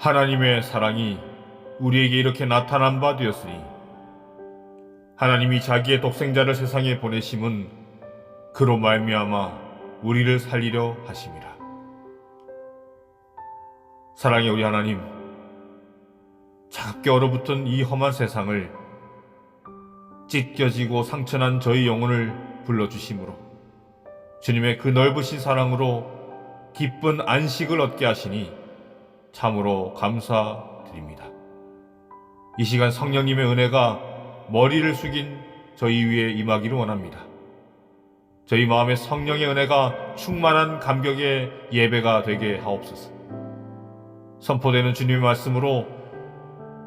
하나님의 사랑이 우리에게 이렇게 나타난 바 되었으니 하나님이 자기의 독생자를 세상에 보내심은 그로 말미암아 우리를 살리려 하심이라. 사랑의 우리 하나님, 차갑게 얼어붙은 이 험한 세상을 찢겨지고 상처난 저희 영혼을 불러주심으로 주님의 그 넓으신 사랑으로 기쁜 안식을 얻게 하시니 참으로 감사드립니다. 이 시간 성령님의 은혜가 머리를 숙인 저희 위에 임하기를 원합니다. 저희 마음에 성령의 은혜가 충만한 감격의 예배가 되게 하옵소서. 선포되는 주님의 말씀으로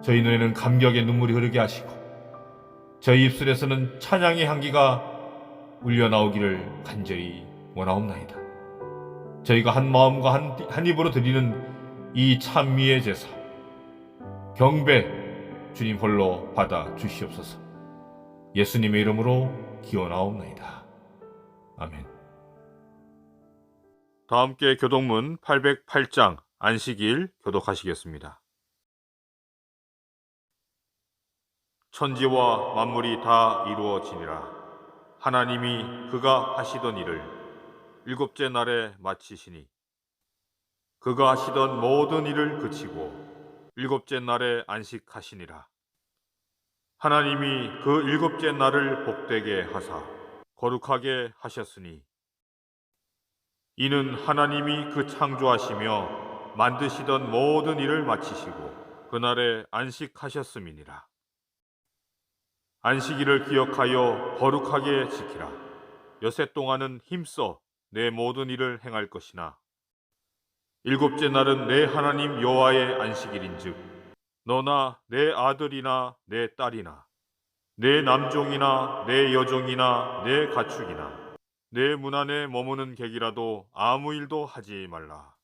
저희 눈에는 감격의 눈물이 흐르게 하시고 저희 입술에서는 찬양의 향기가 울려나오기를 간절히 원하옵나이다. 저희가 한 마음과 한 입으로 드리는 이 찬미의 제사, 경배 주님 홀로 받아 주시옵소서. 예수님의 이름으로 기원하옵나이다. 아멘. 다 함께 교독문 808장 안식일 교독하시겠습니다. 천지와 만물이 다 이루어지니라. 하나님이 그가 하시던 일을 일곱째 날에 마치시니 그가 하시던 모든 일을 그치고 일곱째 날에 안식하시니라. 하나님이 그 일곱째 날을 복되게 하사 거룩하게 하셨으니 이는 하나님이 그 창조하시며 만드시던 모든 일을 마치시고 그날에 안식하셨음이니라. 안식일을 기억하여 거룩하게 지키라. 여섯 동안은 힘써 내 모든 일을 행할 것이나 일곱째 날은 내 하나님 여호와의 안식일인즉 너나 내 아들이나 내 딸이나 내 남종이나 내 여종이나 내 가축이나 내 문 안에 머무는 객이라도 아무 일도 하지 말라.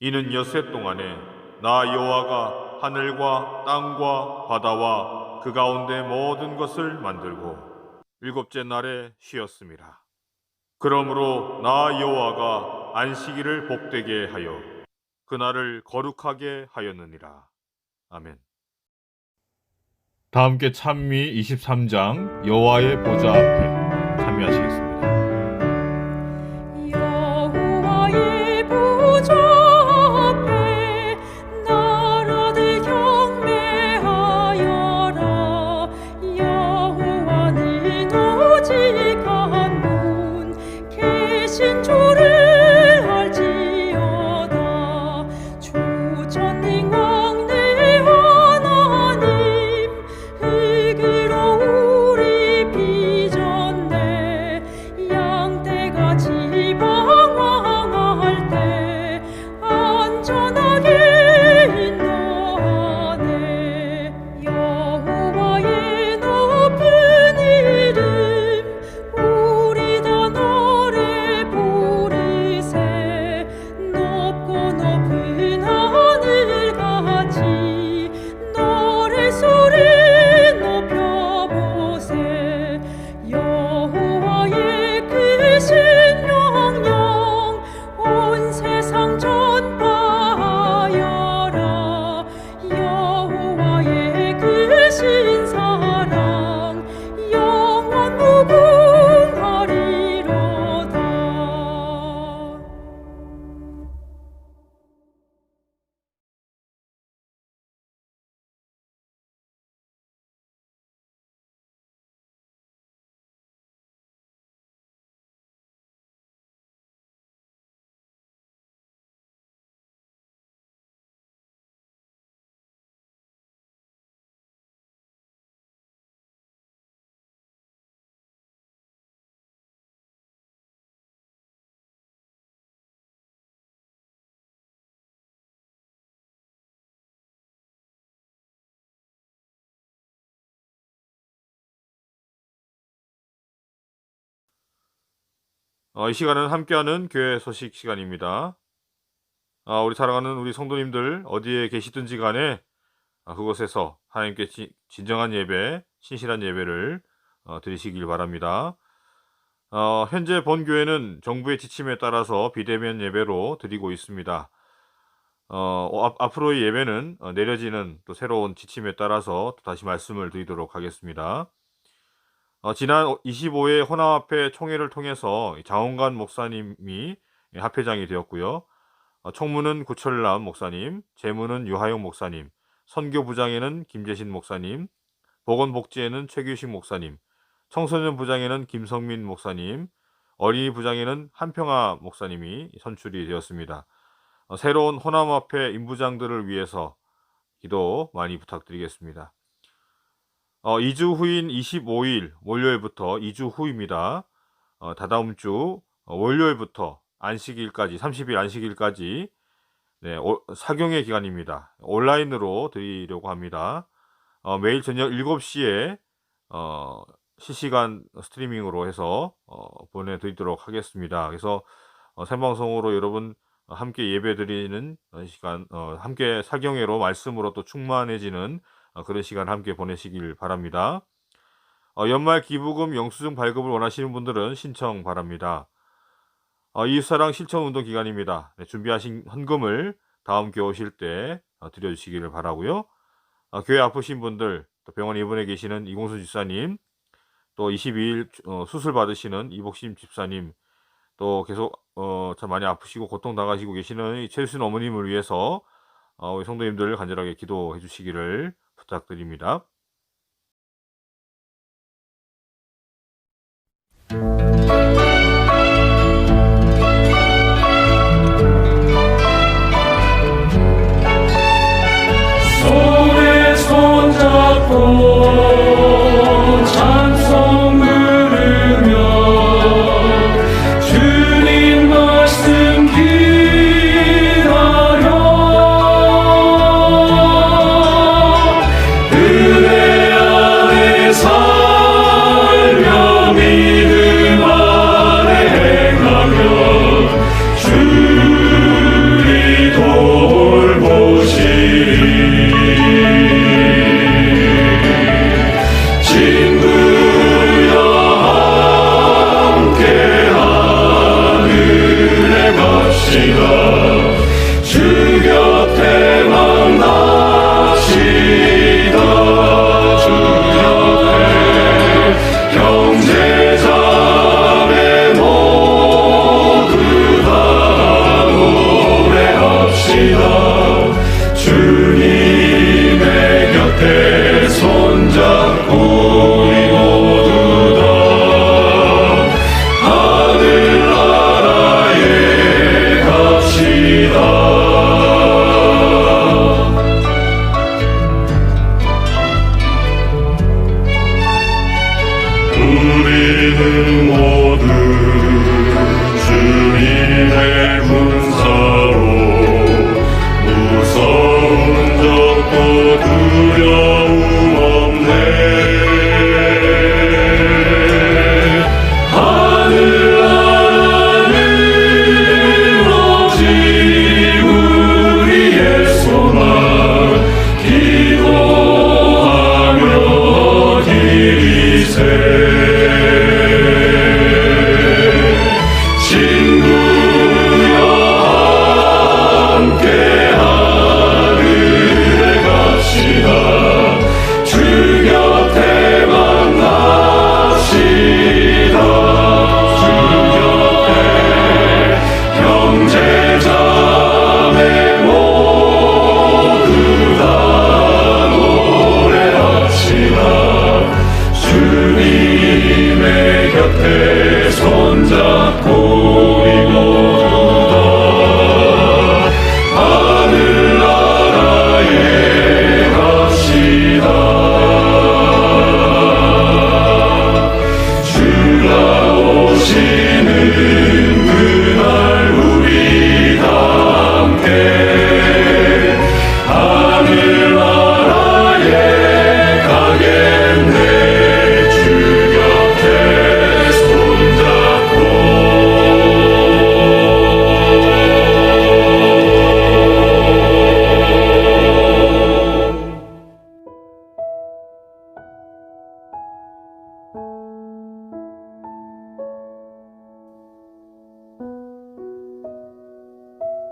이는 여섯 동안에 나 여호와가 하늘과 땅과 바다와 그 가운데 모든 것을 만들고 일곱째 날에 쉬었음이라. 그러므로 나 여호와가 안식일을 복되게 하여 그날을 거룩하게 하였느니라. 아멘. 다 함께 찬미 23장 여호와의 보좌 앞에 참여하시겠습니다. 여호와의 보좌 앞에 나라들 경배하여라. 여호와는 오직 한 분 계신 줄을 알지어다. 주전능왕 내 하나님 흙으로 우리 빚었네. 양떼가 지방황할 때 안전하게 인도하네. 여호와의 높은 이름 우리 다 노래 부르세. 높고 높은 하늘같이 노래 소리 높여보세. 여호와의 크신 명령 온 세상 전파하여라. 여호와의 크신 사랑 영원 무궁하리로다. 이 시간은 함께하는 교회 소식 시간입니다. 우리 사랑하는 우리 성도님들 어디에 계시든지 간에 그곳에서 하나님께 진정한 예배, 신실한 예배를 드리시길 바랍니다. 현재 본교회는 정부의 지침에 따라서 비대면 예배로 드리고 있습니다. 앞으로의 예배는 내려지는 또 새로운 지침에 따라서 또 다시 말씀을 드리도록 하겠습니다. 지난 25회 혼합회 총회를 통해서 장원관 목사님이 합회장이 되었고요. 총무는 구철남 목사님, 재무는 유하영 목사님, 선교부장에는 김재신 목사님, 보건복지에는 최규식 목사님, 청소년 부장에는 김성민 목사님, 어린이 부장에는 한평아 목사님이 선출이 되었습니다. 새로운 호남합회 임부장들을 위해서 기도 많이 부탁드리겠습니다. 2주 후인 25일 월요일부터 2주 후입니다. 다다음 주 월요일부터 안식일까지 30일 안식일까지 사경의 기간입니다. 온라인으로 드리려고 합니다. 매일 저녁 7시에 실시간 스트리밍으로 해서 보내드리도록 하겠습니다. 그래서 생방송으로 여러분 함께 예배드리는 시간, 함께 사경회로 말씀으로 또 충만해지는 그런 시간 함께 보내시길 바랍니다. 연말 기부금 영수증 발급을 원하시는 분들은 신청 바랍니다. 이웃사랑 실천운동 기간입니다. 준비하신 헌금을 다음 교회 오실 때 드려주시기를 바라고요. 교회 아프신 분들, 또 병원에 입원해 계시는 이공수 집사님, 또 22일 수술 받으시는 이복심 집사님, 또 계속 참 많이 아프시고 고통당하시고 계시는 최순 어머님을 위해서 우리 성도님들 간절하게 기도해 주시기를 부탁드립니다. 손에 손잡고 찬송 부르며 주님 말씀 기다려 은혜 안에 살며 믿음 안에 행하며 주리 돌보시리 친구여 함께 하늘에 갑시다 주 곁에 만납시다 주 곁에 형제자매 모두 다 노래합시다 주님의 곁에 손잡고 우리 모두 다 하늘나라에 갑시다. 우리는 모두 주님의 군사로 무서운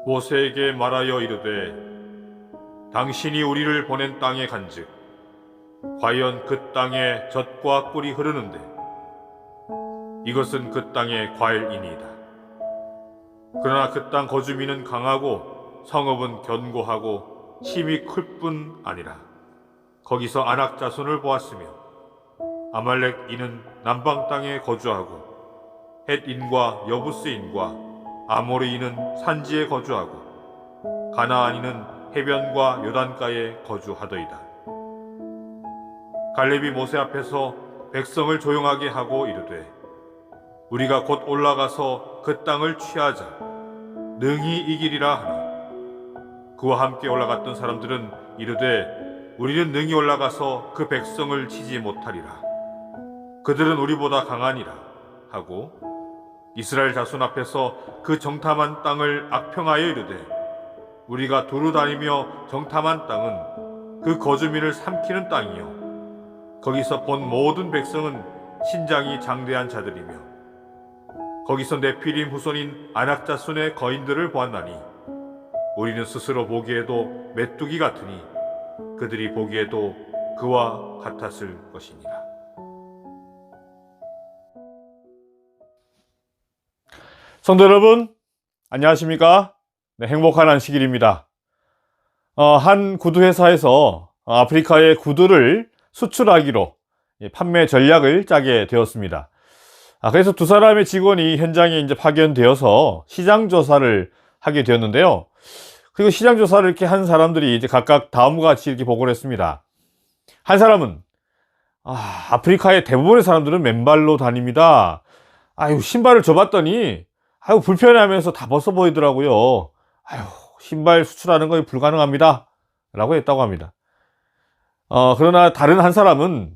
모세에게 말하여 이르되 당신이 우리를 보낸 땅에 간즉 과연 그 땅에 젖과 꿀이 흐르는데 이것은 그 땅의 과일이니이다. 그러나 그 땅 거주민은 강하고 성읍은 견고하고 힘이 클 뿐 아니라 거기서 아낙 자손을 보았으며 아말렉 인은 남방 땅에 거주하고 헷인과 여부스인과 아모리인은 산지에 거주하고 가나안인은 해변과 요단가에 거주하더이다. 갈렙이 모세 앞에서 백성을 조용하게 하고 이르되 우리가 곧 올라가서 그 땅을 취하자 능히 이기리라 하나 그와 함께 올라갔던 사람들은 이르되 우리는 능히 올라가서 그 백성을 치지 못하리라 그들은 우리보다 강하니라 하고 이스라엘 자손 앞에서 그 정탐한 땅을 악평하여 이르되 우리가 두루 다니며 정탐한 땅은 그 거주민을 삼키는 땅이요 거기서 본 모든 백성은 신장이 장대한 자들이며 거기서 네피림 후손인 아낙 자손의 거인들을 보았나니 우리는 스스로 보기에도 메뚜기 같으니 그들이 보기에도 그와 같았을 것이니라. 성도 여러분, 안녕하십니까? 네, 행복한 안식일입니다. 한 구두회사에서 아프리카에 구두를 수출하기로 판매 전략을 짜게 되었습니다. 그래서 두 사람의 직원이 현장에 이제 파견되어서 시장 조사를 하게 되었는데요. 그리고 시장 조사를 이렇게 한 사람들이 이제 각각 다음과 같이 이렇게 보고를 했습니다. 한 사람은 아프리카의 대부분의 사람들은 맨발로 다닙니다. 신발을 줘봤더니 불편해하면서 다 벗어 보이더라고요. 신발 수출하는 거 불가능합니다. 라고 했다고 합니다. 그러나 다른 한 사람은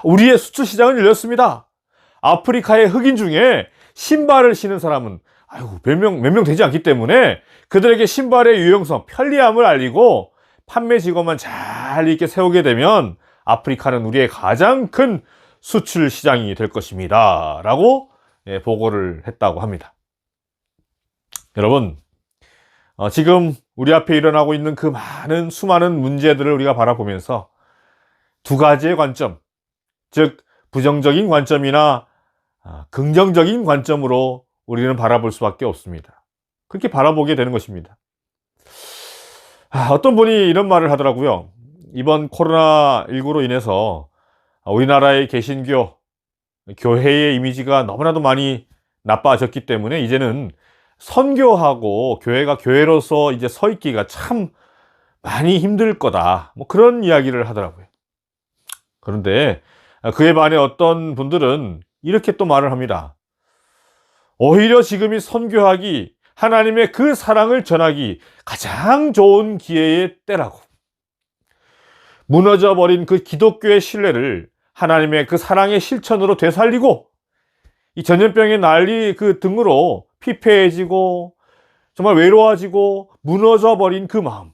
우리의 수출 시장은 열렸습니다. 아프리카의 흑인 중에 신발을 신는 사람은 몇 명 되지 않기 때문에 그들에게 신발의 유용성, 편리함을 알리고 판매 직원만 잘 이렇게 세우게 되면 아프리카는 우리의 가장 큰 수출 시장이 될 것입니다. 라고 보고를 했다고 합니다. 여러분, 지금 우리 앞에 일어나고 있는 그 수많은 문제들을 우리가 바라보면서 두 가지의 관점, 즉 부정적인 관점이나 긍정적인 관점으로 우리는 바라볼 수밖에 없습니다. 그렇게 바라보게 되는 것입니다. 어떤 분이 이런 말을 하더라고요. 이번 코로나19로 인해서 우리나라의 개신교, 교회의 이미지가 너무나도 많이 나빠졌기 때문에 이제는 선교하고 교회가 교회로서 이제 서 있기가 참 많이 힘들 거다. 그런 이야기를 하더라고요. 그런데 그에 반해 어떤 분들은 이렇게 또 말을 합니다. 오히려 지금이 선교하기, 하나님의 그 사랑을 전하기 가장 좋은 기회의 때라고. 무너져 버린 그 기독교의 신뢰를 하나님의 그 사랑의 실천으로 되살리고 이 전염병의 난리 그 등으로 피폐해지고 정말 외로워지고 무너져 버린 그 마음,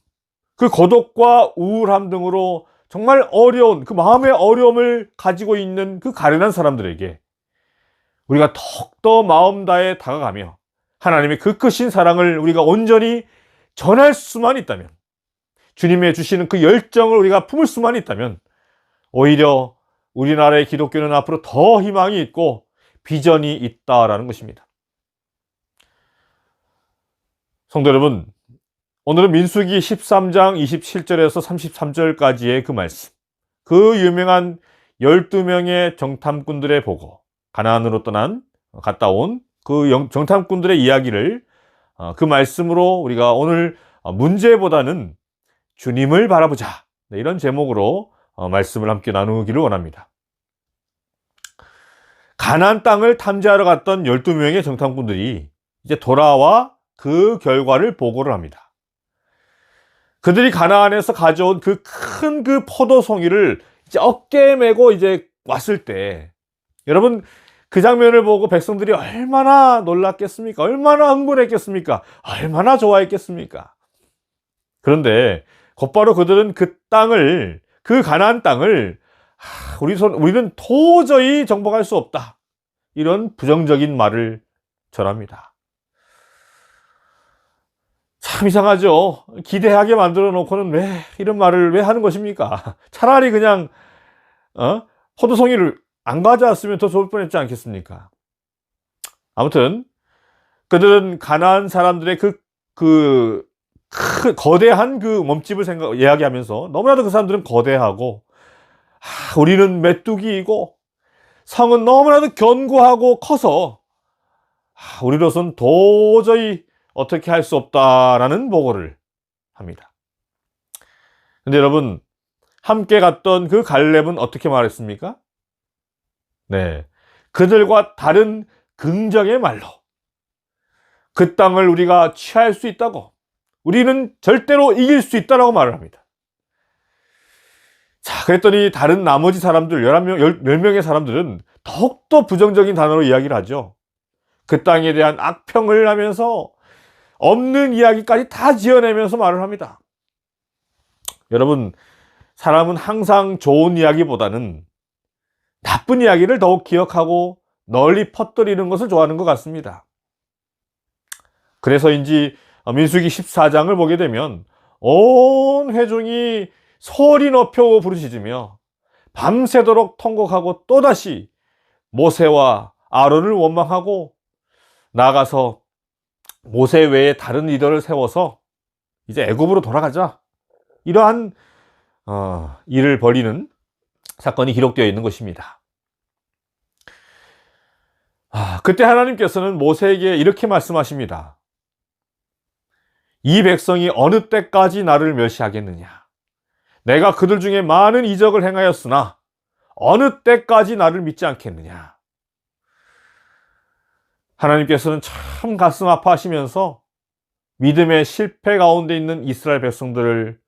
그 고독과 우울함 등으로 정말 어려운 그 마음의 어려움을 가지고 있는 그 가련한 사람들에게 우리가 더욱더 마음 다해 다가가며 하나님의 그 크신 사랑을 우리가 온전히 전할 수만 있다면, 주님의 주시는 그 열정을 우리가 품을 수만 있다면 오히려 우리나라의 기독교는 앞으로 더 희망이 있고 비전이 있다라는 것입니다. 성도 여러분, 오늘은 민수기 13장 27절에서 33절까지의 그 말씀, 그 유명한 12명의 정탐꾼들의 보고, 가나안으로 갔다 온 그 정탐꾼들의 이야기를 그 말씀으로 우리가 오늘 문제보다는 주님을 바라보자, 이런 제목으로 말씀을 함께 나누기를 원합니다. 가나안 땅을 탐지하러 갔던 12명의 정탐꾼들이 이제 돌아와 그 결과를 보고를 합니다. 그들이 가나안에서 가져온 그 큰 그 포도송이를 이제 어깨에 메고 이제 왔을 때, 여러분 그 장면을 보고 백성들이 얼마나 놀랐겠습니까? 얼마나 흥분했겠습니까? 얼마나 좋아했겠습니까? 그런데 곧바로 그들은 그 땅을, 그 가나안 땅을 우리는 도저히 정복할 수 없다, 이런 부정적인 말을 전합니다. 참 이상하죠. 기대하게 만들어 놓고는 왜 이런 말을 왜 하는 것입니까? 차라리 그냥 포도송이를 안 가져왔으면 더 좋을 뻔했지 않겠습니까? 아무튼 그들은 가나안 사람들의 거대한 그 몸집을 이야기하면서 너무나도 그 사람들은 거대하고 우리는 메뚜기이고 성은 너무나도 견고하고 커서 우리로선 도저히 어떻게 할 수 없다라는 보고를 합니다. 근데 여러분, 함께 갔던 그 갈렙은 어떻게 말했습니까? 네, 그들과 다른 긍정의 말로 그 땅을 우리가 취할 수 있다고, 우리는 절대로 이길 수 있다라고 말을 합니다. 자, 그랬더니 다른 나머지 사람들 10명의 사람들은 더욱더 부정적인 단어로 이야기를 하죠. 그 땅에 대한 악평을 하면서 없는 이야기까지 다 지어내면서 말을 합니다. 여러분, 사람은 항상 좋은 이야기보다는 나쁜 이야기를 더욱 기억하고 널리 퍼뜨리는 것을 좋아하는 것 같습니다. 그래서인지 민수기 14장을 보게 되면 온 회중이 소리 높여 부르짖으며 밤새도록 통곡하고 또다시 모세와 아론을 원망하고 나아가서 모세 외에 다른 리더를 세워서 이제 애굽으로 돌아가자, 이러한 일을 벌이는 사건이 기록되어 있는 것입니다. 그때 하나님께서는 모세에게 이렇게 말씀하십니다. 이 백성이 어느 때까지 나를 멸시하겠느냐? 내가 그들 중에 많은 이적을 행하였으나 어느 때까지 나를 믿지 않겠느냐? 하나님께서는 참 가슴 아파하시면서 믿음의 실패 가운데 있는 이스라엘 백성들을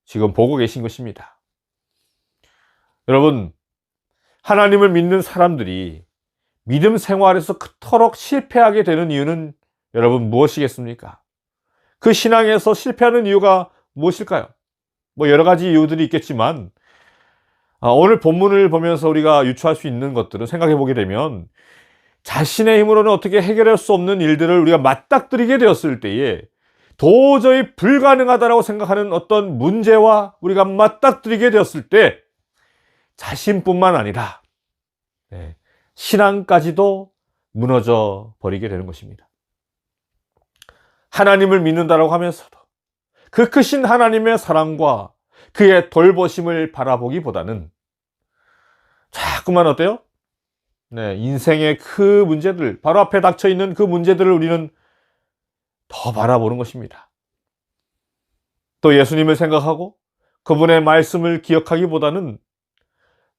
지금 보고 계신 것입니다. 여러분, 하나님을 믿는 사람들이 믿음 생활에서 그토록 실패하게 되는 이유는 여러분 무엇이겠습니까? 그 신앙에서 실패하는 이유가 무엇일까요? 여러 가지 이유들이 있겠지만 오늘 본문을 보면서 우리가 유추할 수 있는 것들을 생각해 보게 되면 자신의 힘으로는 어떻게 해결할 수 없는 일들을 우리가 맞닥뜨리게 되었을 때에 도저히 불가능하다고 생각하는 어떤 문제와 우리가 맞닥뜨리게 되었을 때 자신뿐만 아니라 신앙까지도 무너져 버리게 되는 것입니다. 하나님을 믿는다라고 하면서도 그 크신 하나님의 사랑과 그의 돌보심을 바라보기보다는 자꾸만 어때요? 인생의 그 문제들, 바로 앞에 닥쳐 있는 그 문제들을 우리는 더 바라보는 것입니다. 또 예수님을 생각하고 그분의 말씀을 기억하기보다는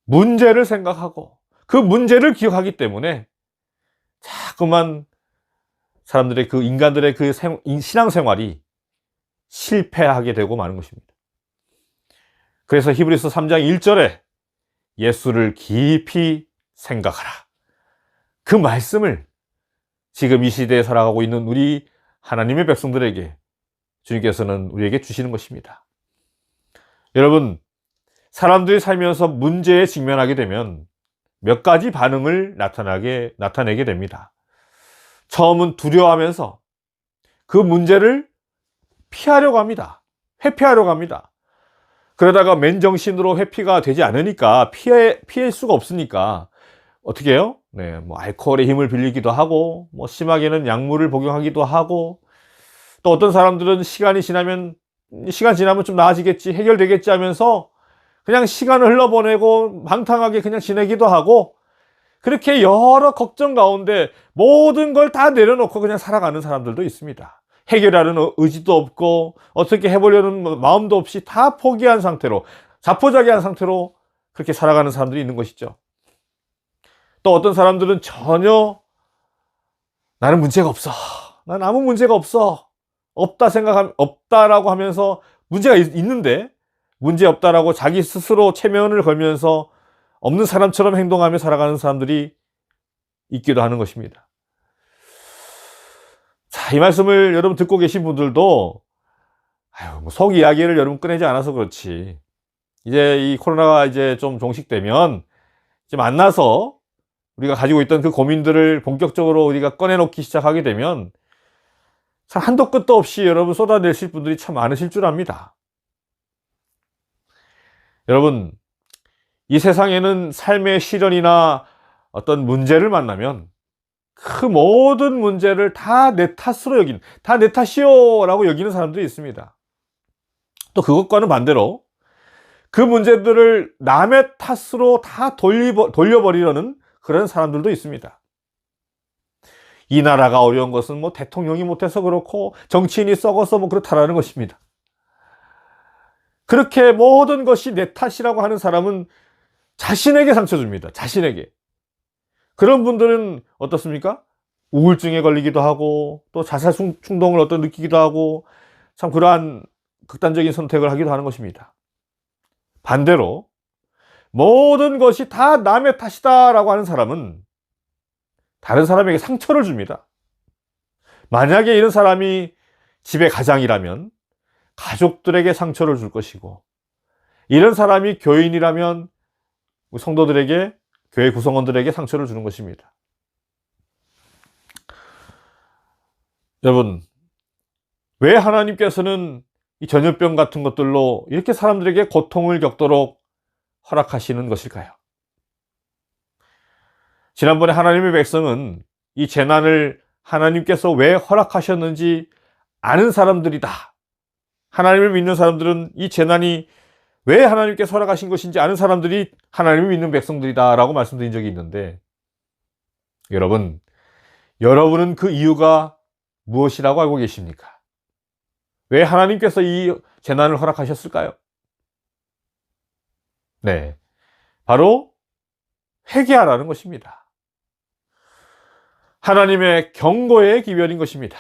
문제를 생각하고 그 문제를 기억하기 때문에 자꾸만 사람들의 인간들의 신앙생활이 실패하게 되고 마는 것입니다. 그래서 히브리서 3장 1절에 예수를 깊이 생각하라, 그 말씀을 지금 이 시대에 살아가고 있는 우리 하나님의 백성들에게 주님께서는 우리에게 주시는 것입니다. 여러분, 사람들이 살면서 문제에 직면하게 되면 몇 가지 반응을 나타내게 됩니다. 처음은 두려워하면서 그 문제를 피하려고 합니다. 회피하려고 합니다. 그러다가 맨정신으로 회피가 되지 않으니까 피할 수가 없으니까 어떻게 해요? 알코올의 힘을 빌리기도 하고, 심하게는 약물을 복용하기도 하고, 또 어떤 사람들은 시간 지나면 좀 나아지겠지, 해결되겠지 하면서 그냥 시간을 흘러보내고 방탕하게 그냥 지내기도 하고, 그렇게 여러 걱정 가운데 모든 걸 다 내려놓고 그냥 살아가는 사람들도 있습니다. 해결하는 의지도 없고 어떻게 해보려는 마음도 없이 다 포기한 상태로, 자포자기한 상태로 그렇게 살아가는 사람들이 있는 것이죠. 또 어떤 사람들은 전혀 나는 문제가 없어, 난 아무 문제가 없어, 없다라고 하면서 문제가 있는데 문제 없다라고 자기 스스로 체면을 걸면서 없는 사람처럼 행동하며 살아가는 사람들이 있기도 하는 것입니다. 자, 이 말씀을 여러분 듣고 계신 분들도 속 이야기를 여러분 꺼내지 않아서 그렇지, 이제 이 코로나가 이제 좀 종식되면 이제 만나서 우리가 가지고 있던 그 고민들을 본격적으로 우리가 꺼내놓기 시작하게 되면 한도 끝도 없이 여러분 쏟아내실 분들이 참 많으실 줄 압니다. 여러분, 이 세상에는 삶의 시련이나 어떤 문제를 만나면 그 모든 문제를 다 내 탓으로 다 내 탓이요 라고 여기는 사람들이 있습니다. 또 그것과는 반대로 그 문제들을 남의 탓으로 다 돌려버리려는 그런 사람들도 있습니다. 이 나라가 어려운 것은 뭐 대통령이 못해서 그렇고 정치인이 썩어서 뭐 그렇다라는 것입니다. 그렇게 모든 것이 내 탓이라고 하는 사람은 자신에게 상처 줍니다. 자신에게. 그런 분들은 어떻습니까? 우울증에 걸리기도 하고 또 자살 충동을 느끼기도 하고 참 그러한 극단적인 선택을 하기도 하는 것입니다. 반대로 모든 것이 다 남의 탓이다라고 하는 사람은 다른 사람에게 상처를 줍니다. 만약에 이런 사람이 집의 가장이라면 가족들에게 상처를 줄 것이고, 이런 사람이 교인이라면 성도들에게, 교회 구성원들에게 상처를 주는 것입니다. 여러분, 왜 하나님께서는 이 전염병 같은 것들로 이렇게 사람들에게 고통을 겪도록 허락하시는 것일까요? 지난번에 하나님의 백성은 이 재난을 하나님께서 왜 허락하셨는지 아는 사람들이다. 하나님을 믿는 사람들은 이 재난이 왜 하나님께서 허락하신 것인지 아는 사람들이 하나님을 믿는 백성들이다 라고 말씀드린 적이 있는데, 여러분은 그 이유가 무엇이라고 알고 계십니까? 왜 하나님께서 이 재난을 허락하셨을까요? 네, 바로 회개하라는 것입니다. 하나님의 경고의 기별인 것입니다.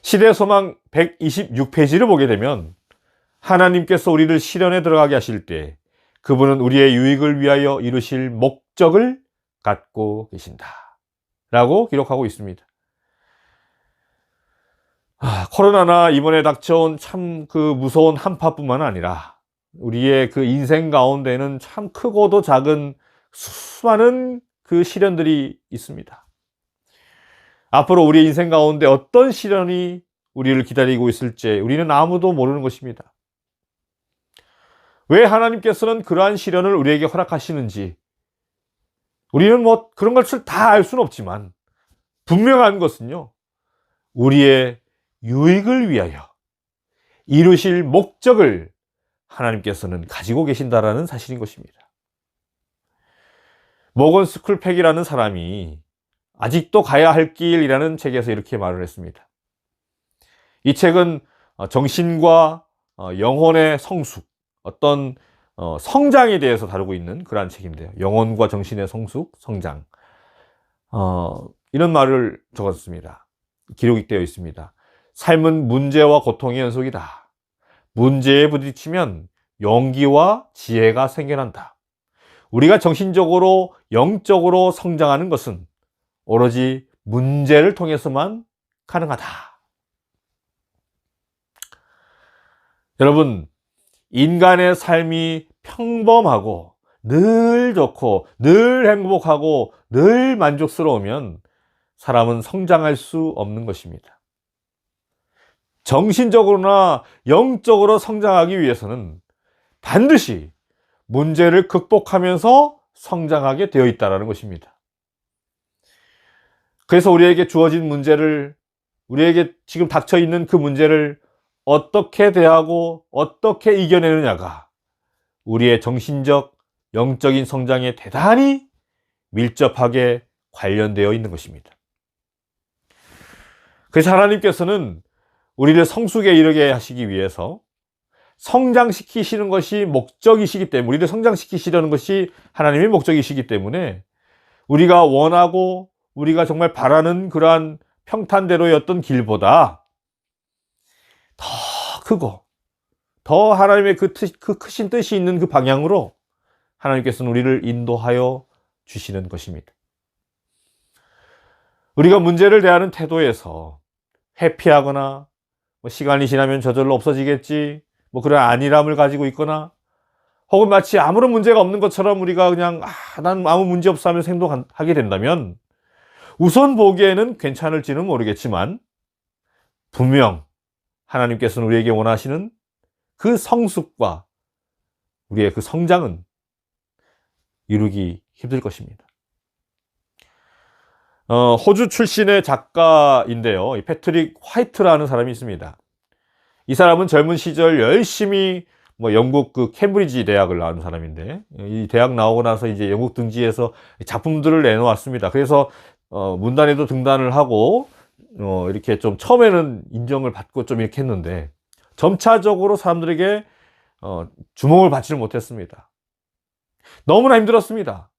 시대소망 126페이지를 보게 되면 하나님께서 우리를 시련에 들어가게 하실 때 그분은 우리의 유익을 위하여 이루실 목적을 갖고 계신다 라고 기록하고 있습니다. 코로나나 이번에 닥쳐온 참 그 무서운 한파뿐만 아니라 우리의 그 인생 가운데는 참 크고도 작은 수많은 그 시련들이 있습니다. 앞으로 우리의 인생 가운데 어떤 시련이 우리를 기다리고 있을지 우리는 아무도 모르는 것입니다. 왜 하나님께서는 그러한 시련을 우리에게 허락하시는지 우리는 뭐 그런 것을 다 알 수는 없지만 분명한 것은요, 우리의 유익을 위하여 이루실 목적을 하나님께서는 가지고 계신다라는 사실인 것입니다. 모건 스쿨팩이라는 사람이 아직도 가야 할 길이라는 책에서 이렇게 말을 했습니다. 이 책은 정신과 영혼의 성숙, 어떤 성장에 대해서 다루고 있는 그러한 책인데요. 영혼과 정신의 성숙, 성장. 이런 말을 적었습니다. 기록이 되어 있습니다. 삶은 문제와 고통의 연속이다. 문제에 부딪히면 용기와 지혜가 생겨난다. 우리가 정신적으로, 영적으로 성장하는 것은 오로지 문제를 통해서만 가능하다. 여러분, 인간의 삶이 평범하고 늘 좋고 늘 행복하고 늘 만족스러우면 사람은 성장할 수 없는 것입니다. 정신적으로나 영적으로 성장하기 위해서는 반드시 문제를 극복하면서 성장하게 되어 있다는 것입니다. 그래서 우리에게 주어진 문제를, 우리에게 지금 닥쳐 있는 그 문제를 어떻게 대하고 어떻게 이겨내느냐가 우리의 정신적, 영적인 성장에 대단히 밀접하게 관련되어 있는 것입니다. 그래서 하나님께서는 우리를 성숙에 이르게 하시기 위해서 성장시키시는 것이 목적이시기 때문에, 우리를 성장시키시려는 것이 하나님의 목적이시기 때문에 우리가 원하고 우리가 정말 바라는 그러한 평탄대로의 어떤 길보다 더 크고 더 하나님의 그 크신 뜻이 있는 그 방향으로 하나님께서는 우리를 인도하여 주시는 것입니다. 우리가 문제를 대하는 태도에서 회피하거나 시간이 지나면 저절로 없어지겠지, 그런 안일함을 가지고 있거나, 혹은 마치 아무런 문제가 없는 것처럼 우리가 그냥 난 아무 문제 없어 하면서 행동하게 된다면 우선 보기에는 괜찮을지는 모르겠지만 분명 하나님께서는 우리에게 원하시는 그 성숙과 우리의 그 성장은 이루기 힘들 것입니다. 호주 출신의 작가인데요. 이 패트릭 화이트라는 사람이 있습니다. 이 사람은 젊은 시절 열심히 영국 그 캠브리지 대학을 나온 사람인데, 이 대학 나오고 나서 이제 영국 등지에서 작품들을 내놓았습니다. 그래서 문단에도 등단을 하고 이렇게 좀 처음에는 인정을 받고 좀 이렇게 했는데, 점차적으로 사람들에게 주목을 받지를 못했습니다. 너무나 힘들었습니다.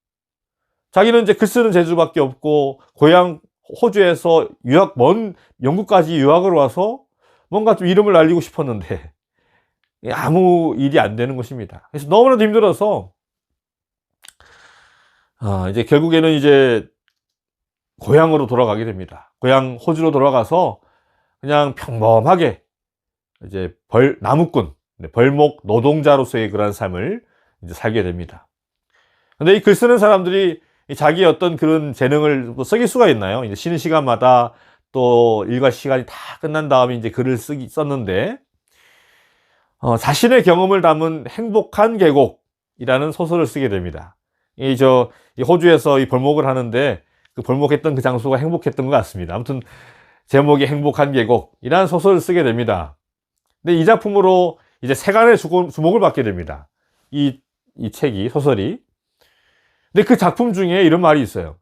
자기는 이제 글 쓰는 재주밖에 없고, 고향 호주에서 먼 영국까지 유학을 와서 뭔가 좀 이름을 날리고 싶었는데 아무 일이 안 되는 것입니다. 그래서 너무나도 힘들어서 이제 결국에는 이제 고향으로 돌아가게 됩니다. 고향 호주로 돌아가서 그냥 평범하게 이제 나무꾼, 벌목 노동자로서의 그런 삶을 이제 살게 됩니다. 근데 이 글 쓰는 사람들이 자기의 어떤 그런 재능을 썩일 수가 있나요? 이제 쉬는 시간마다 또 일과 시간이 다 끝난 다음에 이제 글을 썼는데, 자신의 경험을 담은 행복한 계곡이라는 소설을 쓰게 됩니다. 이 호주에서 이 벌목을 하는데 그 벌목했던 그 장소가 행복했던 것 같습니다. 아무튼 제목이 행복한 계곡이라는 소설을 쓰게 됩니다. 근데 이 작품으로 이제 세간의 주목을 받게 됩니다. 이 책이, 소설이. 근데 그 작품 중에 이런 말이 있어요.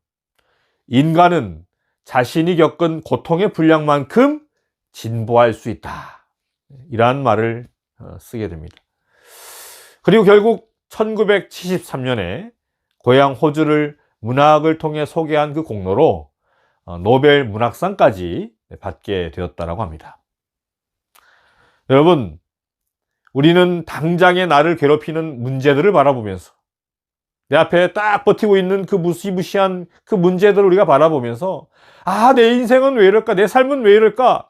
인간은 자신이 겪은 고통의 분량만큼 진보할 수 있다. 이러한 말을 쓰게 됩니다. 그리고 결국 1973년에 고향 호주를 문학을 통해 소개한 그 공로로 노벨 문학상까지 받게 되었다고 합니다. 여러분, 우리는 당장의 나를 괴롭히는 문제들을 바라보면서, 내 앞에 딱 버티고 있는 그 무시무시한 그 문제들을 우리가 바라보면서, 내 인생은 왜 이럴까? 내 삶은 왜 이럴까?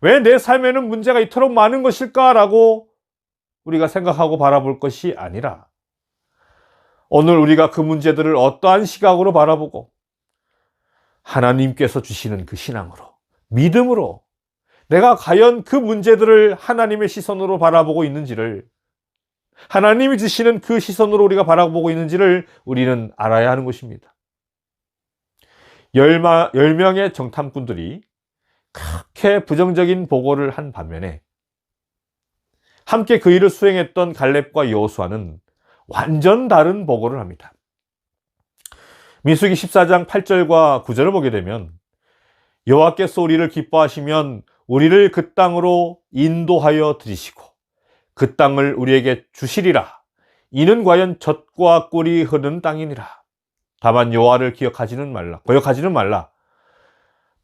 왜 내 삶에는 문제가 이토록 많은 것일까? 라고 우리가 생각하고 바라볼 것이 아니라, 오늘 우리가 그 문제들을 어떠한 시각으로 바라보고 하나님께서 주시는 그 신앙으로, 믿음으로 내가 과연 그 문제들을 하나님의 시선으로 바라보고 있는지를, 하나님이 주시는 그 시선으로 우리가 바라보고 있는지를 우리는 알아야 하는 것입니다. 10명의 정탐꾼들이 그렇게 부정적인 보고를 한 반면에 함께 그 일을 수행했던 갈렙과 여호수아는 완전 다른 보고를 합니다. 민수기 14장 8절과 9절을 보게 되면, 여호와께서 우리를 기뻐하시면 우리를 그 땅으로 인도하여 들이시고 그 땅을 우리에게 주시리라. 이는 과연 젖과 꿀이 흐르는 땅이니라. 다만 여호와를 거역하지는 말라.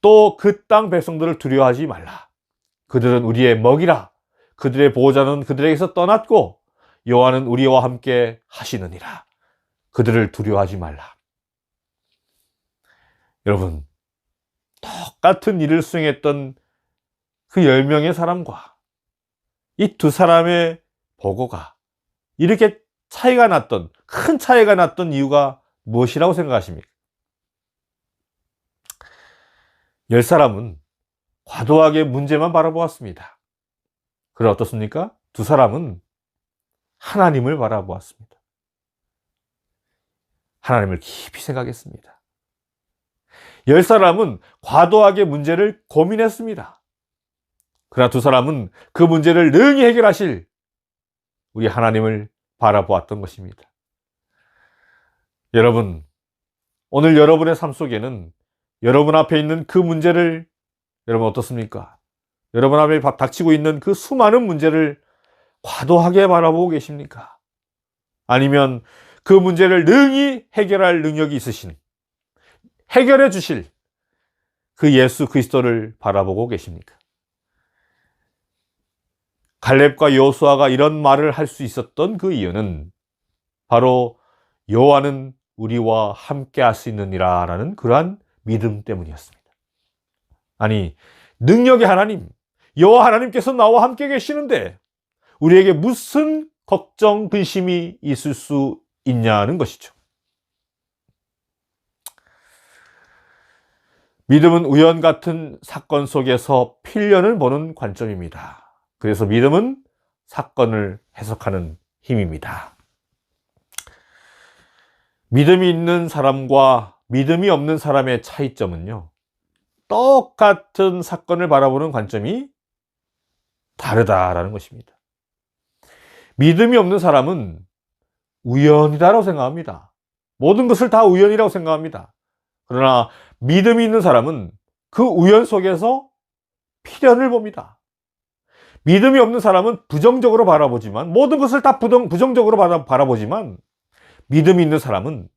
또 그 땅 백성들을 두려워하지 말라. 그들은 우리의 먹이라. 그들의 보호자는 그들에게서 떠났고 여호와는 우리와 함께 하시느니라. 그들을 두려워하지 말라. 여러분, 똑같은 일을 수행했던 그 10명의 사람과 이 두 사람의 보고가 이렇게 큰 차이가 났던 이유가 무엇이라고 생각하십니까? 10사람은 과도하게 문제만 바라보았습니다. 그럼 어떻습니까? 두 사람은 하나님을 바라보았습니다. 하나님을 깊이 생각했습니다. 10사람은 과도하게 문제를 고민했습니다. 그러나 두 사람은 그 문제를 능히 해결하실 우리 하나님을 바라보았던 것입니다. 여러분, 오늘 여러분의 삶 속에는 여러분 앞에 있는 그 문제를, 여러분 어떻습니까? 여러분 앞에 닥치고 있는 그 수많은 문제를 과도하게 바라보고 계십니까? 아니면 그 문제를 능히 해결할 능력이 있으신, 해결해 주실 그 예수 그리스도를 바라보고 계십니까? 갈렙과 여호수아가 이런 말을 할 수 있었던 그 이유는 바로 여호와는 우리와 함께 할 수 있느니라 라는 그러한 믿음 때문이었습니다. 아니, 능력의 하나님, 여호와 하나님께서 나와 함께 계시는데 우리에게 무슨 걱정, 근심이 있을 수 있냐는 것이죠. 믿음은 우연 같은 사건 속에서 필연을 보는 관점입니다. 그래서 믿음은 사건을 해석하는 힘입니다. 믿음이 있는 사람과 믿음이 없는 사람의 차이점은요, 똑같은 사건을 바라보는 관점이 다르다라는 것입니다. 믿음이 없는 사람은 우연이다라고 생각합니다. 모든 것을 다 우연이라고 생각합니다. 그러나 믿음이 있는 사람은 그 우연 속에서 필연을 봅니다. 믿음이 없는 사람은 부정적으로 바라보지만, 모든 것을 다 부정적으로 바라보지만, 믿음이 있는 사람은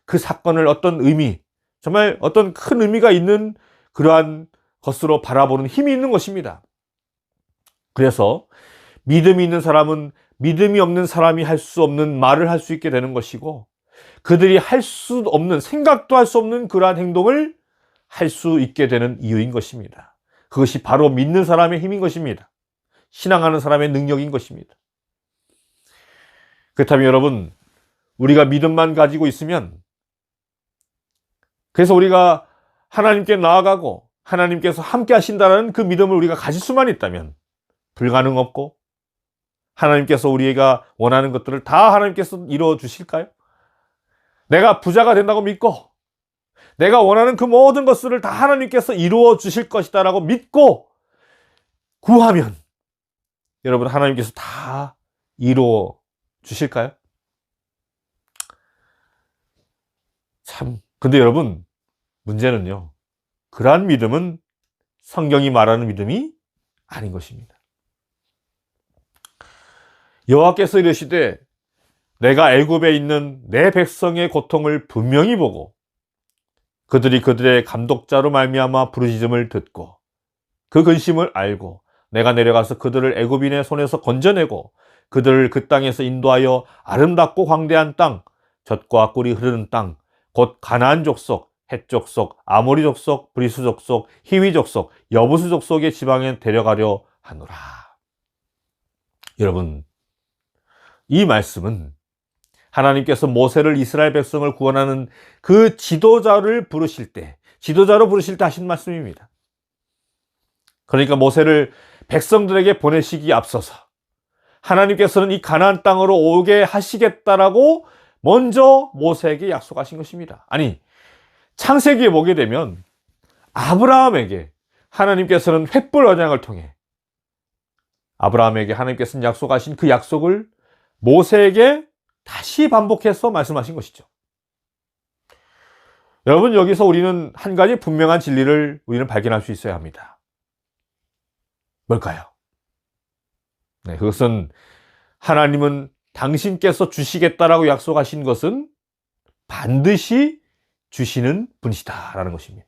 그 사건을 어떤 의미, 정말 어떤 큰 의미가 있는 그러한 것으로 바라보는 힘이 있는 것입니다. 그래서 믿음이 있는 사람은 믿음이 없는 사람이 할 수 없는 말을 할 수 있게 되는 것이고, 그들이 할 수 없는, 생각도 할 수 없는 그러한 행동을 할 수 있게 되는 이유인 것입니다. 그것이 바로 믿는 사람의 힘인 것입니다. 신앙하는 사람의 능력인 것입니다. 그렇다면 여러분, 우리가 믿음만 가지고 있으면, 그래서 우리가 하나님께 나아가고 하나님께서 함께 하신다는 그 믿음을 우리가 가질 수만 있다면 불가능 없고, 하나님께서 우리가 원하는 것들을 다 하나님께서 이루어 주실까요? 내가 부자가 된다고 믿고, 내가 원하는 그 모든 것들을 다 하나님께서 이루어 주실 것이다 라고 믿고 구하면, 여러분, 하나님께서 다 이루어 주실까요? 근데 여러분, 문제는요, 그러한 믿음은 성경이 말하는 믿음이 아닌 것입니다. 여호와께서 이르시되 내가 애굽에 있는 내 백성의 고통을 분명히 보고 그들이 그들의 감독자로 말미암아 부르짖음을 듣고 그 근심을 알고 내가 내려가서 그들을 애굽인의 손에서 건져내고 그들을 그 땅에서 인도하여 아름답고 광대한 땅, 젖과 꿀이 흐르는 땅, 곧 가나안 족속, 헷 족속, 아모리 족속, 브리스 족속, 히위 족속, 여부스 족속의 지방에 데려가려 하노라. 여러분, 이 말씀은 하나님께서 모세를, 이스라엘 백성을 구원하는 그 지도자로 부르실 때 하신 말씀입니다. 그러니까 모세를 백성들에게 보내시기에 앞서서 하나님께서는 이 가나안 땅으로 오게 하시겠다라고 먼저 모세에게 약속하신 것입니다. 아니, 창세기에 보게 되면 아브라함에게 하나님께서는 횃불 언약을 통해 아브라함에게 하나님께서는 약속하신 그 약속을 모세에게 다시 반복해서 말씀하신 것이죠. 여러분, 여기서 우리는 한 가지 분명한 진리를 우리는 발견할 수 있어야 합니다. 뭘까요? 네, 그것은 하나님은 당신께서 주시겠다라고 약속하신 것은 반드시 주시는 분이시다라는 것입니다.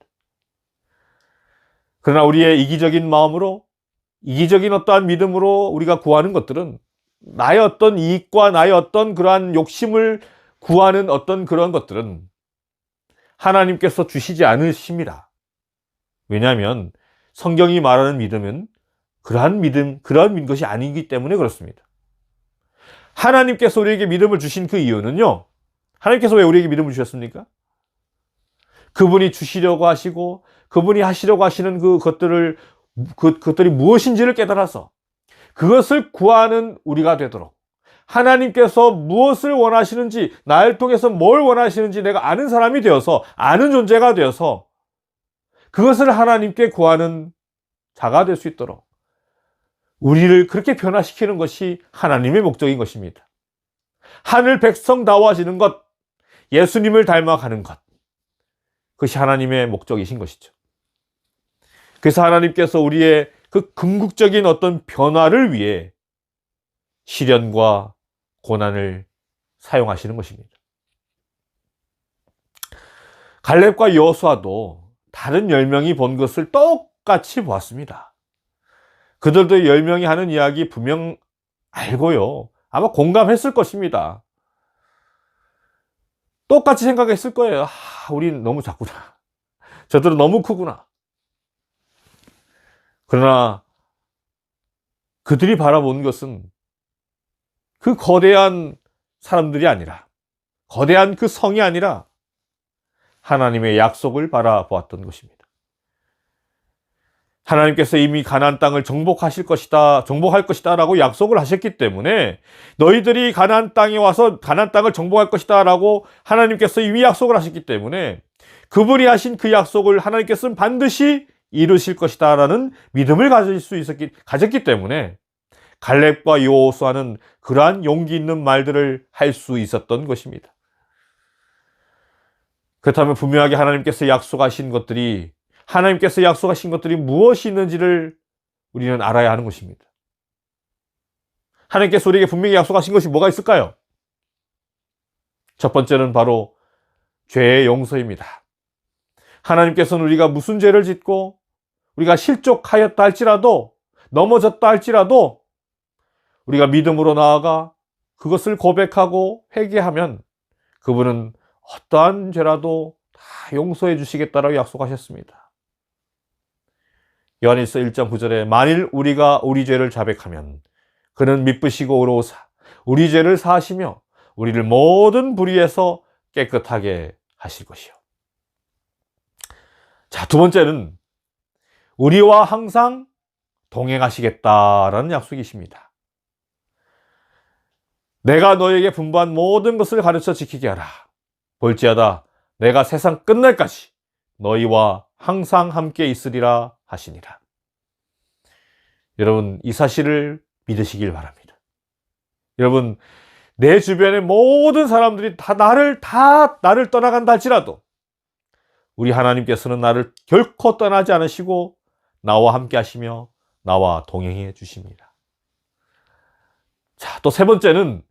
그러나 우리의 이기적인 마음으로, 이기적인 어떠한 믿음으로 우리가 구하는 것들은 나의 어떤 이익과 나의 어떤 그러한 욕심을 구하는 어떤 그런 것들은 하나님께서 주시지 않으십니다. 왜냐하면 성경이 말하는 믿음은 그러한 것이 아니기 때문에 그렇습니다. 하나님께서 우리에게 믿음을 주신 그 이유는요, 하나님께서 왜 우리에게 믿음을 주셨습니까? 그분이 주시려고 하시고 그분이 하시려고 하시는 그것들이 무엇인지를 깨달아서 그것을 구하는 우리가 되도록, 하나님께서 무엇을 원하시는지, 나를 통해서 뭘 원하시는지 내가 아는 사람이 되어서, 아는 존재가 되어서 그것을 하나님께 구하는 자가 될 수 있도록 우리를 그렇게 변화시키는 것이 하나님의 목적인 것입니다. 하늘 백성다워지는 것, 예수님을 닮아가는 것, 그것이 하나님의 목적이신 것이죠. 그래서 하나님께서 우리의 그 궁극적인 어떤 변화를 위해 시련과 고난을 사용하시는 것입니다. 갈렙과 여호수아도 다른 10명이 본 것을 똑같이 보았습니다. 그들도 10명이 하는 이야기 분명 알고요, 아마 공감했을 것입니다. 똑같이 생각했을 거예요. 우린 너무 작구나, 저들은 너무 크구나. 그러나 그들이 바라본 것은 그 거대한 사람들이 아니라, 거대한 그 성이 아니라 하나님의 약속을 바라보았던 것입니다. 하나님께서 이미 가나안 땅을 정복할 것이다라고 약속을 하셨기 때문에 너희들이 가나안 땅에 와서 가나안 땅을 정복할 것이다라고 하나님께서 이미 약속을 하셨기 때문에 그분이 하신 그 약속을 하나님께서는 반드시 이루실 것이다라는 믿음을 가졌기 때문에 갈렙과 여호수아는 그러한 용기 있는 말들을 할 수 있었던 것입니다. 그렇다면 분명하게 하나님께서 약속하신 것들이 무엇이 있는지를 우리는 알아야 하는 것입니다. 하나님께서 우리에게 분명히 약속하신 것이 뭐가 있을까요? 첫 번째는 바로 죄의 용서입니다. 하나님께서는 우리가 무슨 죄를 짓고 우리가 실족하였다 할지라도, 넘어졌다 할지라도 우리가 믿음으로 나아가 그것을 고백하고 회개하면 그분은 어떠한 죄라도 다 용서해 주시겠다라고 약속하셨습니다. 요한일서 1장 9절에 만일 우리가 우리 죄를 자백하면 그는 미쁘시고 의로우사 우리 죄를 사하시며 우리를 모든 불의에서 깨끗하게 하실 것이요. 자, 두 번째는 우리와 항상 동행하시겠다라는 약속이십니다. 내가 너에게 분부한 모든 것을 가르쳐 지키게 하라. 볼지어다 내가 세상 끝날까지 너희와 항상 함께 있으리라 하시니라. 여러분, 이 사실을 믿으시길 바랍니다. 여러분, 내 주변의 모든 사람들이 다 나를 떠나간다 할지라도 우리 하나님께서는 나를 결코 떠나지 않으시고 나와 함께 하시며 나와 동행해 주십니다. 자, 또 세 번째는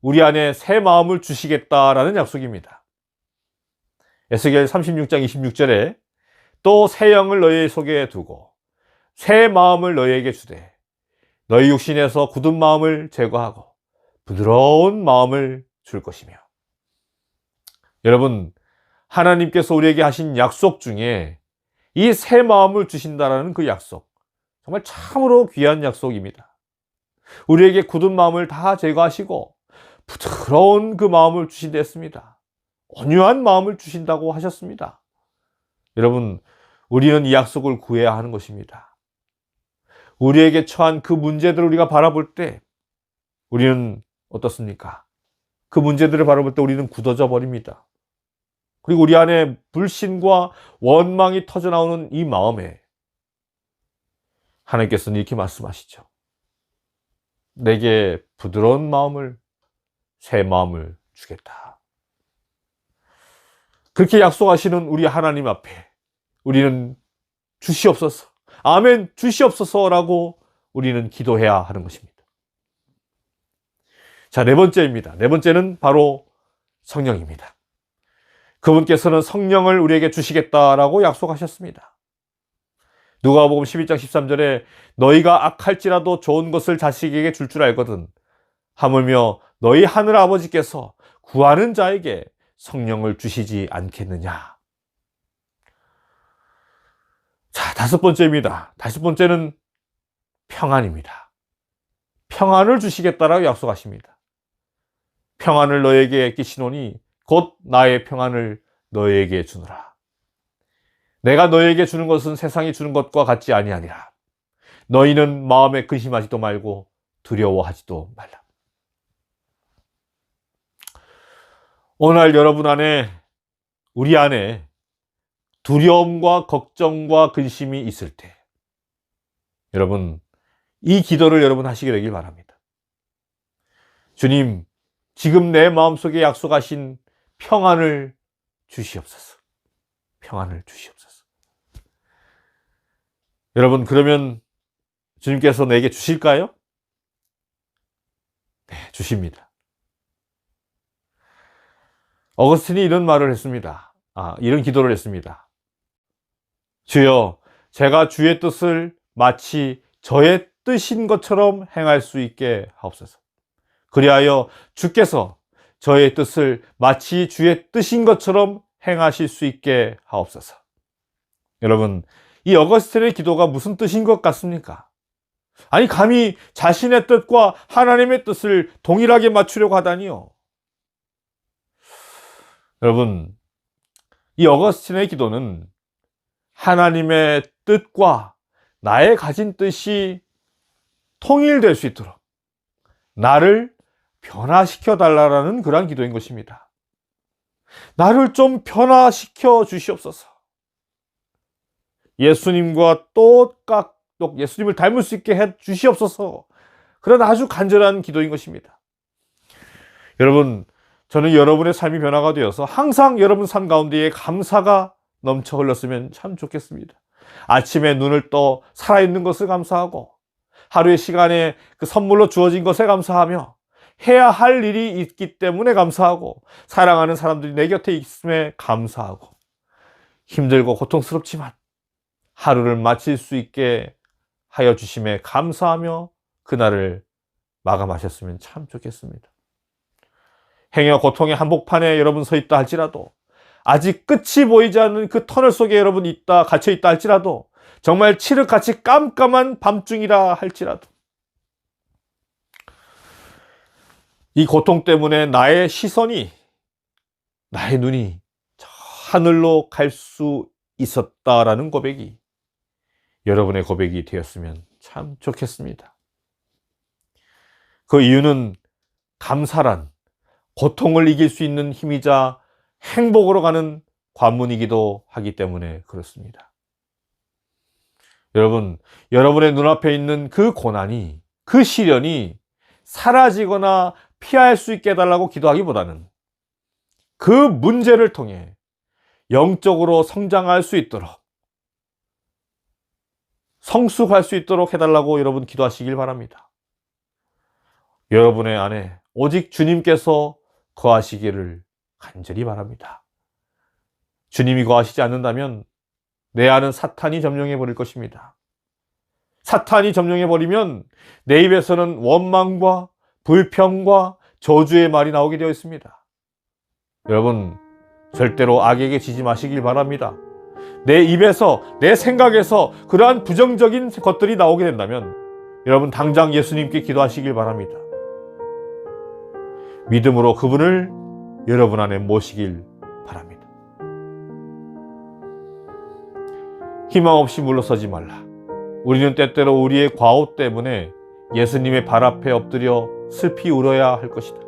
우리 안에 새 마음을 주시겠다라는 약속입니다. 에스겔 36장 26절에 또 새 영을 너희 속에 두고 새 마음을 너희에게 주되 너희 육신에서 굳은 마음을 제거하고 부드러운 마음을 줄 것이며. 여러분, 하나님께서 우리에게 하신 약속 중에 이 새 마음을 주신다라는 그 약속, 정말 참으로 귀한 약속입니다. 우리에게 굳은 마음을 다 제거하시고 부드러운 그 마음을 주신다 했습니다. 온유한 마음을 주신다고 하셨습니다. 여러분, 우리는 이 약속을 구해야 하는 것입니다. 우리에게 처한 그 문제들을 우리가 바라볼 때 우리는 어떻습니까? 그 문제들을 바라볼 때 우리는 굳어져 버립니다. 그리고 우리 안에 불신과 원망이 터져나오는 이 마음에 하나님께서는 이렇게 말씀하시죠. 내게 부드러운 마음을, 새 마음을 주겠다. 그렇게 약속하시는 우리 하나님 앞에 우리는 주시옵소서, 아멘 주시옵소서라고 우리는 기도해야 하는 것입니다. 자, 네 번째입니다. 네 번째는 바로 성령입니다. 그분께서는 성령을 우리에게 주시겠다라고 약속하셨습니다. 누가복음 11장 13절에 너희가 악할지라도 좋은 것을 자식에게 줄 줄 알거든 하물며 너희 하늘 아버지께서 구하는 자에게 성령을 주시지 않겠느냐. 자, 다섯 번째입니다. 다섯 번째는 평안입니다. 평안을 주시겠다라고 약속하십니다. 평안을 너에게 끼치노니 곧 나의 평안을 너에게 주노라. 내가 너에게 주는 것은 세상이 주는 것과 같지 아니하니라. 너희는 마음에 근심하지도 말고 두려워하지도 말라. 오늘 여러분 안에, 우리 안에 두려움과 걱정과 근심이 있을 때 여러분, 이 기도를 여러분 하시게 되길 바랍니다. 주님, 지금 내 마음속에 약속하신 평안을 주시옵소서. 평안을 주시옵소서. 여러분, 그러면 주님께서 내게 주실까요? 네, 주십니다. 어거스틴이 이런 말을 했습니다. 이런 기도를 했습니다. 주여, 제가 주의 뜻을 마치 저의 뜻인 것처럼 행할 수 있게 하옵소서. 그리하여 주께서 저의 뜻을 마치 주의 뜻인 것처럼 행하실 수 있게 하옵소서. 여러분, 이 어거스틴의 기도가 무슨 뜻인 것 같습니까? 아니, 감히 자신의 뜻과 하나님의 뜻을 동일하게 맞추려고 하다니요. 여러분, 이 어거스틴의 기도는 하나님의 뜻과 나의 가진 뜻이 통일될 수 있도록 나를 변화시켜 달라라는 그러한 기도인 것입니다. 나를 좀 변화시켜 주시옵소서. 예수님과 똑같 예수님을 닮을 수 있게 해 주시옵소서. 그런 아주 간절한 기도인 것입니다. 여러분, 저는 여러분의 삶이 변화가 되어서 항상 여러분 삶 가운데에 감사가 넘쳐 흘렀으면 참 좋겠습니다. 아침에 눈을 떠 살아있는 것을 감사하고, 하루의 시간에 그 선물로 주어진 것에 감사하며, 해야 할 일이 있기 때문에 감사하고, 사랑하는 사람들이 내 곁에 있음에 감사하고, 힘들고 고통스럽지만 하루를 마칠 수 있게 하여 주심에 감사하며 그날을 마감하셨으면 참 좋겠습니다. 행여 고통의 한복판에 여러분 서 있다 할지라도, 아직 끝이 보이지 않는 그 터널 속에 여러분 갇혀 있다 할지라도, 정말 칠흑같이 깜깜한 밤중이라 할지라도, 이 고통 때문에 나의 시선이, 나의 눈이 저 하늘로 갈 수 있었다라는 고백이 여러분의 고백이 되었으면 참 좋겠습니다. 그 이유는 감사란 고통을 이길 수 있는 힘이자 행복으로 가는 관문이기도 하기 때문에 그렇습니다. 여러분, 여러분의 눈앞에 있는 그 고난이, 그 시련이 사라지거나 피할 수 있게 해달라고 기도하기보다는 그 문제를 통해 영적으로 성장할 수 있도록, 성숙할 수 있도록 해달라고 여러분 기도하시길 바랍니다. 여러분의 안에 오직 주님께서 거하시기를 간절히 바랍니다. 주님이 거하시지 않는다면 내 안은 사탄이 점령해 버릴 것입니다. 사탄이 점령해 버리면 내 입에서는 원망과 불평과 저주의 말이 나오게 되어 있습니다. 여러분, 절대로 악에게 지지 마시길 바랍니다. 내 입에서, 내 생각에서 그러한 부정적인 것들이 나오게 된다면 여러분 당장 예수님께 기도하시길 바랍니다. 믿음으로 그분을 여러분 안에 모시길 바랍니다. 희망 없이 물러서지 말라. 우리는 때때로 우리의 과오 때문에 예수님의 발 앞에 엎드려 슬피 울어야 할 것이다.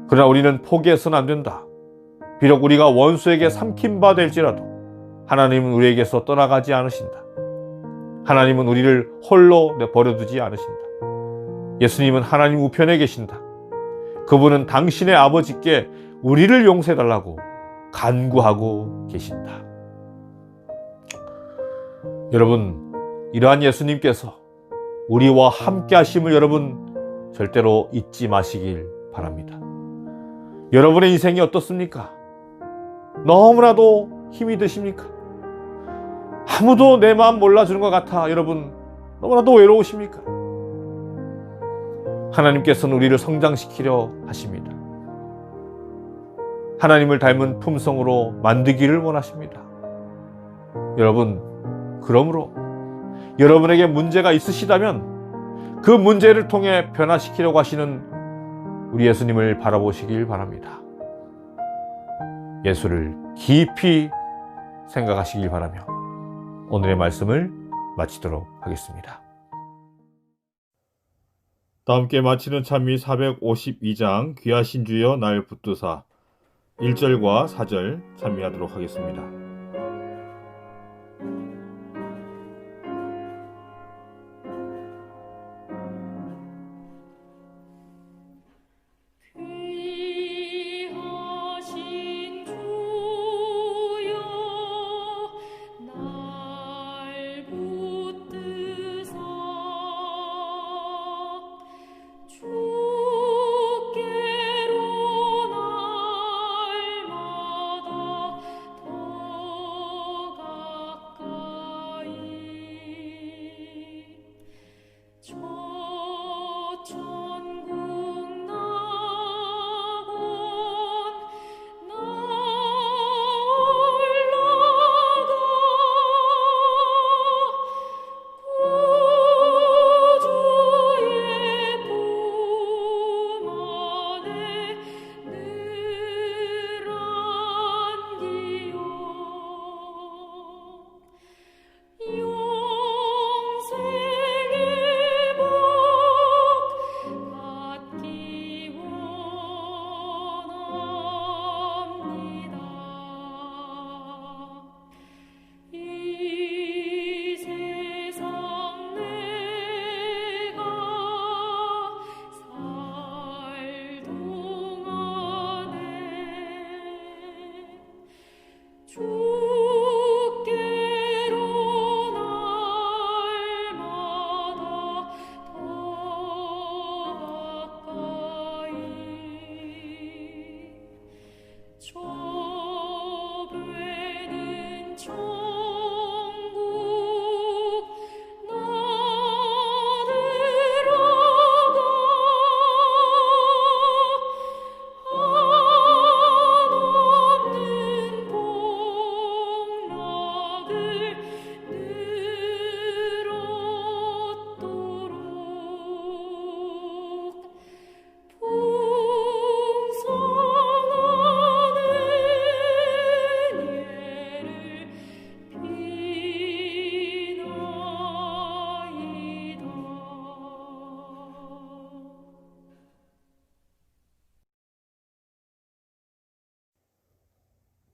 그러나 우리는 포기해서는 안 된다. 비록 우리가 원수에게 삼킨 바 될지라도 하나님은 우리에게서 떠나가지 않으신다. 하나님은 우리를 홀로 버려두지 않으신다. 예수님은 하나님 우편에 계신다. 그분은 당신의 아버지께 우리를 용서해달라고 간구하고 계신다. 여러분, 이러한 예수님께서 우리와 함께 하심을 여러분 절대로 잊지 마시길 바랍니다. 여러분의 인생이 어떻습니까? 너무나도 힘이 드십니까? 아무도 내 마음 몰라주는 것 같아 여러분 너무나도 외로우십니까? 하나님께서는 우리를 성장시키려 하십니다. 하나님을 닮은 품성으로 만들기를 원하십니다. 여러분, 그러므로 여러분에게 문제가 있으시다면 그 문제를 통해 변화시키려고 하시는 우리 예수님을 바라보시길 바랍니다. 예수를 깊이 생각하시길 바라며 오늘의 말씀을 마치도록 하겠습니다. 다 함께 마치는 찬미 452장 귀하신 주여 날 붙드사 1절과 4절 찬미하도록 하겠습니다. 귀하신 주여 날 붙드사 주께로 날마다 더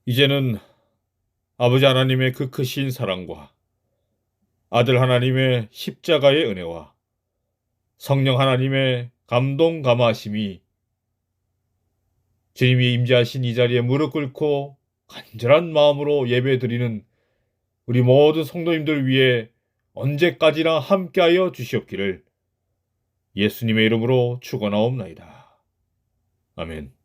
이제는 아버지 하나님의 그 크신 사랑과 아들 하나님의 십자가의 은혜와 성령 하나님의 감동 감화심이 주님이 임재하신 이 자리에 무릎 꿇고 간절한 마음으로 예배드리는 우리 모든 성도님들 위해 언제까지나 함께하여 주시옵기를 예수님의 이름으로 축원하옵나이다. 아멘.